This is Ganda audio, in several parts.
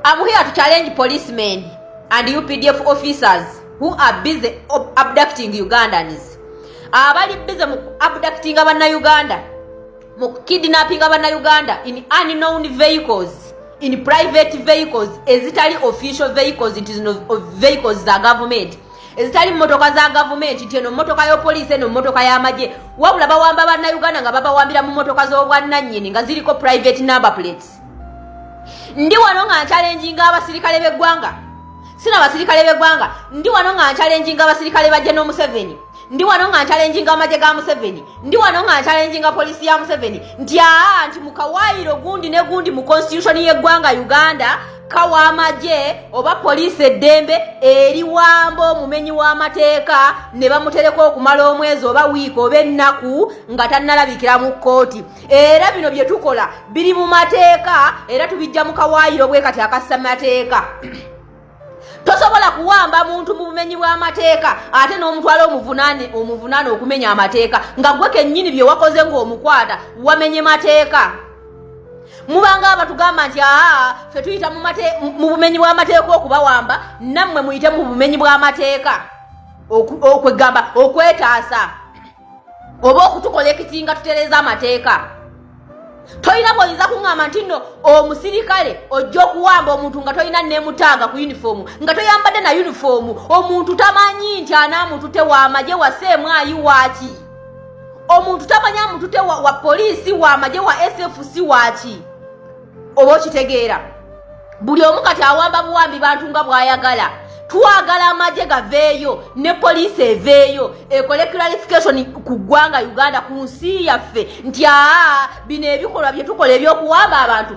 I'm here to challenge policemen and UPDF officers who are busy abducting Ugandans. Abali busy abducting Uganda, kidnapping Uganda in unknown vehicles, in private vehicles, ezitali official vehicles, it is no vehicles za government. Ezitali motoka za government, iteno motoka yo police no motoka ya maje. Wabula bawamba Uganda nga babawambira mu motoka zo bwannannyini nga ziliko private number plates. Ndi wano nga challenging abasirikale beggwanga. Sina abasirikale beggwanga. Ndi wano nga challenging abasirikale ba General Museveni. Ndi wano nga challenging amaje ga Museveni. Ndi wano nga challenging police ya Museveni. Nti mukawairo gundi ne gundi mu constitution y'eggwanga Uganda kawa amaje oba police eddembe eri wambo mumenyi wa mateeka ne bamutereko okumala omwezi oba wiiki oba ennaku nga tannalabikira mu kkooti. Era bino bye tukola biri mu mateeka era tubijja mu kawaayiro bwe kati akassa mateeka. Tosobola kuwamba muntu mu bumenyi bwa mateeka ate n'omutwala omuvunaane okumenya amateeka nga gwe kennyini bye wakoze ng'omukwata wamenye mateeka. Mubanga abatugamba nti fe tuyita mu bumenyi bwa mateeka okubawamba nammwe muyite mu bumenyi bwa mateeka okwegamba okwetaasa oba okutukolekitinga tutereza amateeka. Toyina boyinza kuŋŋamba nti nno omusirikale ojja okuwamba omuntu nga toyina neemutaaga ku uniform nga toyambadde na uniform omuntu tamanyi nti anaamutute wa maje wa seemwayi waaki omuntu tamanyi amutute wa poliisi wa maje wa SFC waaki. Oba okitegeera buli omu kati awamba buwambi bantu nga bw'ayagala. Twagala amaje gaveeyo ne poliisi eveeyo ekole clarification ku ggwanga Uganda ku nsi yaffe nti bino ebikolwa bye tukola ebyokuwamba abantu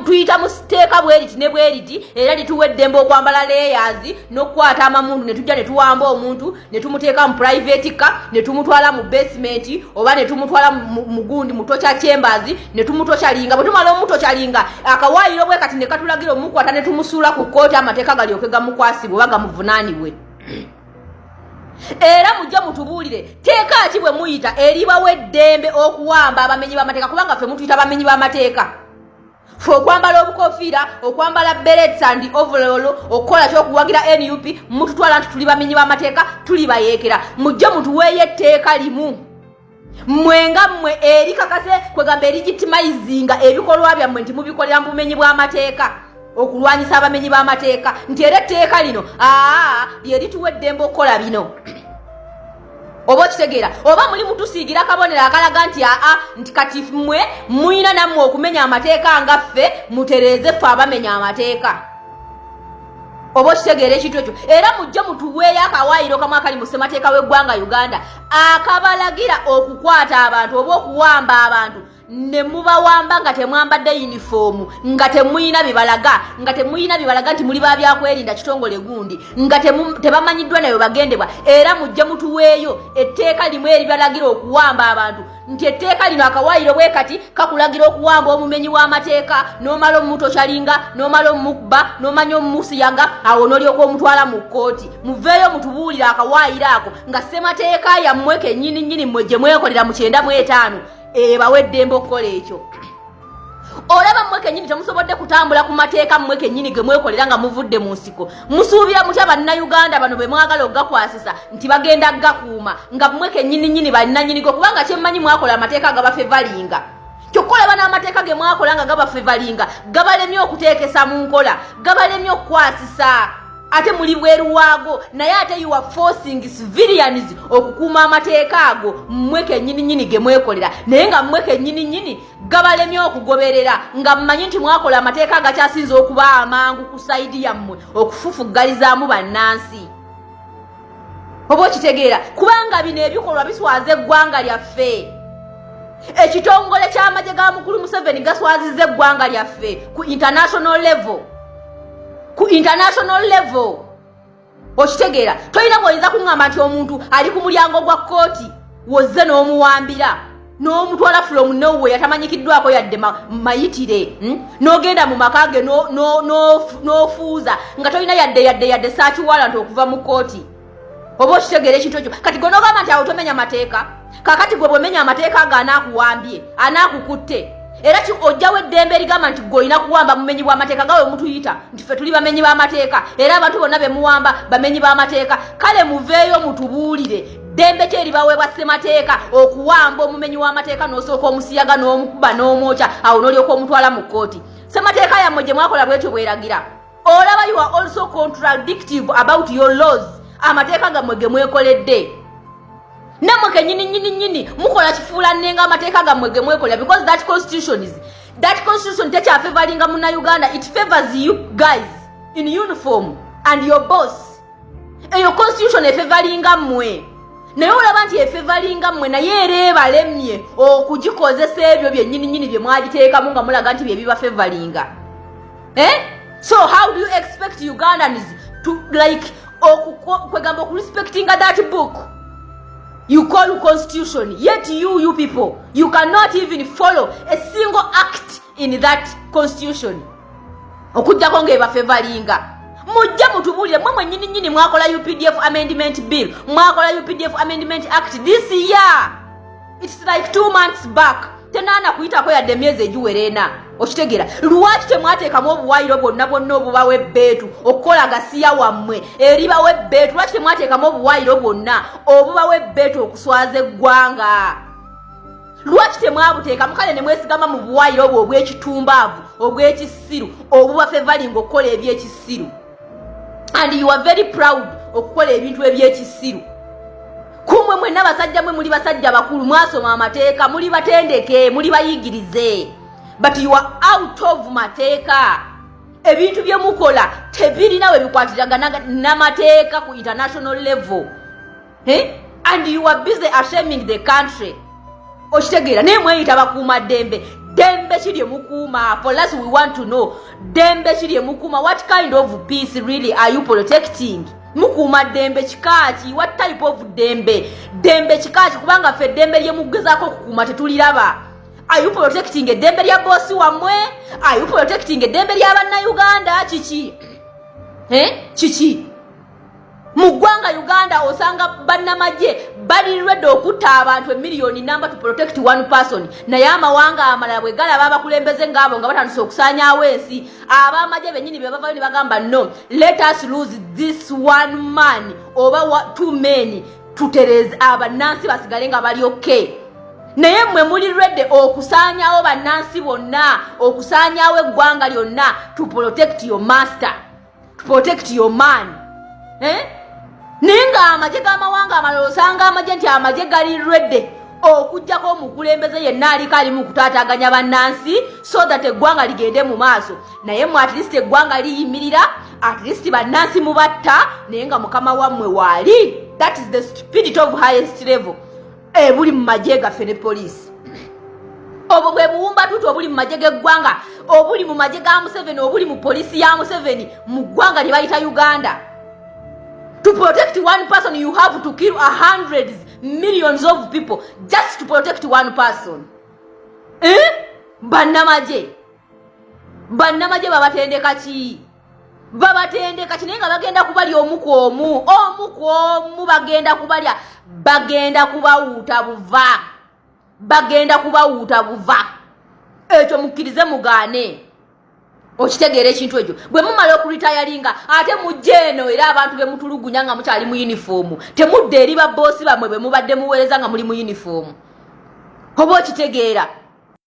tuyita mu siteeka bweriti ne bweriti era lituwa eddembe okwambala layers n'okukwata amamundu ne tujja ne tuwamba omuntu ne tumuteeka mu private car ne tumutwala mu basement oba ne tumutwala mu gundi mu torture chambers ne tumutoshalinga bwe tumala omutoshalinga akawaayiro bwe kati ne katulagira omukwata ne tumusuula ku kkooti amateeka galyoke gamukwasi bubaga muvunaanibwe. Era mujja mutubuulire teeka ki bwe muyita eribawo eddembe okuwamba abamenyi b'amateeka kubanga ffe mutuyita abamenyi b'amateeka. Ffe okwambala obukofiira okwambala berets and overall okukola ky'okuwagira NUP mututwala nti tuli bamenyi b'amateeka tuli bayeekera. Mujje mutuweeyo etteeka limu mwenga mmwe eri kakase kwegamba erigitimizinga ebikolwa byammwe nti mubikolera mu bumenyi bw'amateeka okulwanyisa abamenyi b'amateeka nti era etteeka lino lye lituwa eddembe okukola bino. Oba okitegeera oba muli mutusiigira kabonero akalaga nti nti kati mmwe muyina nammwe okumenya amateeka nga ffe mutereeze ffe abamenya amateeka. Oba okitegeera ekintu ekyo era mujje mutuweeyo akawaayiro kamu akali mu ssemateeka w'eggwanga Uganda akabalagira okukwata abantu oba okuwamba abantu ne mubawamba nga temwambadde uniform nga temuyina bibalaga nti muli babyakwerinda kitongole gundi nga tebamanyiddwa nayo bagendebwa era mujje mutuweeyo etteeka limu eribalagira okuwamba abantu nti etteeka lino akawaayiro bwe kati kakulagira okuwamba omumenyi w'amateeka n'omala omutoshalinga n'omala omukuba n'omanya omumusiyanga awo n'olyoka omutwala mu kkooti. Muveeyo mutubuulire akawaayiro ako nga ssemateeka yammwe kennyini mmwe gye mwekolera mu 95 bawe eddembe okukola ekyo. Olaba mmwe kennyini temusobodde kutambula ku mateeka mmwe kennyini ge mwekolera nga muvudde mu nsiko musuubira mutya bannayuganda bano bwe mwagala okugakwasisa nti bagenda gakuuma nga mmwe kennyini bannannyinigo kubanga kyemmanyi mwakola amateeka gabafevalinga. Kyokka olaba n'amateeka ge mwakola nga gabafevalinga gabalemye okuteekesa mu nkola gabalemye okukwasisa ate muli bweru waago naye ate you are forcing civilians okukuuma amateeka ago mmwe kennyini ge mwekolera naye nga mmwe kennyini gabalemye okugoberera nga mmanyi nti mwakola amateeka agakyasinza okuba amangu ku saidi yammwe okufufuggalizaamu bannansi. Oba okitegeera kubanga bino ebikolwa biswaza eggwanga lyaffe. Ekitongole ky'amagye ga mukulu Museveni gaswazizza eggwanga lyaffe ku international level. Okitegeera toyina bw'oyinza kuŋŋamba nti omuntu ali ku mulyango gwa kkooti wozze n'omuwambira n'omutwala from nowhere yatamanyikiddwako yadde mayitire n'ogenda mu maka ge n'ofuuza nga toyina yadde search warrant okuva mu kkooti. Oba okitegeera ekintu ekyo kati gwe n'ogamba nti awo tomenya mateeka kakati gwe bwemenya amateeka ago anaakuwambye anaakukutte era ojjawe eddembe erigamba nti gw'olina kuwamba mumenyi bw'amateeka nga we mutuyita nti ffe tuli bamenyi b'amateeka era abantu bonna be muwamba bamenyi b'amateeka kale muveeyo mutubuulire ddembe ki eribaweebwa ssemateeka okuwamba omumenyi w'amateeka n'osooka omusiyaga n'omukuba n'omwokya awo n'olyoka omutwala mu kkooti ssemateeka yammwe gye mwakola bwetyo bweragira olaba you are also contradictive about your laws amateeka gammwe ge mwekoledde namwe kenyini mukola kifuula nnenga amateeka gammwe ge mwekolera because that constitution tekyafavoringa Munnayuganda. It favors you guys in uniform and your boss. Eyo constitution efavoringa mmwe naye olaba nti efavoringa mmwe naye era ebalemye okugikozesa ebyo byennyini bye mwagiteekamu nga mulaga nti bye bibafavoringa. So how do you expect Ugandans to like kwegamba okurespectinga that book you call constitution, yet you people, you cannot even follow a single act in that constitution okujjako ng'ebafavoringa. Mujja mutubulire mmwe nyini mwakola UPDF amendment bill, mwakola UPDF amendment act this year. It's like 2 months back. Tenana kuyitako yadde emyezi egiwerena. Okitegeera lwaki temwateekamu obuwayiro bwonna obuba webbeetu okukola gasiya wammwe eriba webbeetu lwaki temwateekamu obuwayiro bwonna obuba webbeetu okuswaza eggwanga lwaki temwabuteekamu kale ne mwesigama mu buwayiro obwo obw'ekitumbaavu obw'ekisiru obuba favoringa okukola eby'ekisiru and you are very proud okukola ebintu eby'ekisiru. Kumwe mwenna basajja mwe muli basajja bakulu mwasoma amateeka muli batendeke muli bayigirize but you are out of mateeka. Ebintu bye mukola tebirina we bikwatiragana n'amateeka ku international level. And you are busy ashaming the country. Okitegeera naye mweyita bakuuma ddembe kiri mukuuma. For us we want to know ddembe kiri mukuuma. What kind of peace really are you protecting? Mukuuma ddembe kikaaki? What type of ddembe kikaaki? Kubanga ffe ddembe lye mugezaako okukuuma tetuliraba. Are you protecting eddembe lya bosi wammwe? Are you protecting eddembe lya bannayuganda? Kiki? Mu ggwanga Uganda osanga bannamagye balirwedde okutta abantu emiliyoni namba to protect one person. Naye amawanga amalala bwe galaba abakulembeze ng'abo nga batandise okusaanyaawo ensi ab'amagye bennyini be bavayo ne bagamba no, let us lose this one man oba two men tutereze abannansi basigale nga bali okay. Naye mmwe muli ready okusaanyaawo bannansi bonna okusaanyaawo eggwanga lyonna to protect your master, to protect your man. Ninga amagye g'amawanga amalala osanga amagye nti amagye gali ready okujjako omukulembeze yenna aliko ali mu kutaataaganya bannansi so that eggwanga ligende mu maaso. Naye mu at least eggwanga liyimirira, at least bannansi mubatta naye nga mukama wammwe waali. That is the stupidity of highest level. Buli mu magye gaffe ne poliisi. Obwo bwe buwumba tutu obuli mu magye g'eggwanga, obuli mu magye ga Museveni, obuli mu poliisi ya Museveni mu ggwanga lye bayita Uganda. To protect one person, you have to kill hundreds, millions of people just to protect one person. Bannamagye babatendeka ki? Babatendeka ki naye nga bagenda kubalya omu ku omu bagenda kubalya, bagenda kubawuuta buva. Ekyo mukkirize mugaane. Okitegeera ekintu ekyo bwe mumala okuritayalinga ate mujje eno era abantu be mutulugunya nga mukyali mu uniform temudde eri baboosi bamwe bwe mubadde muweereza nga muli mu uniform. Oba okitegeera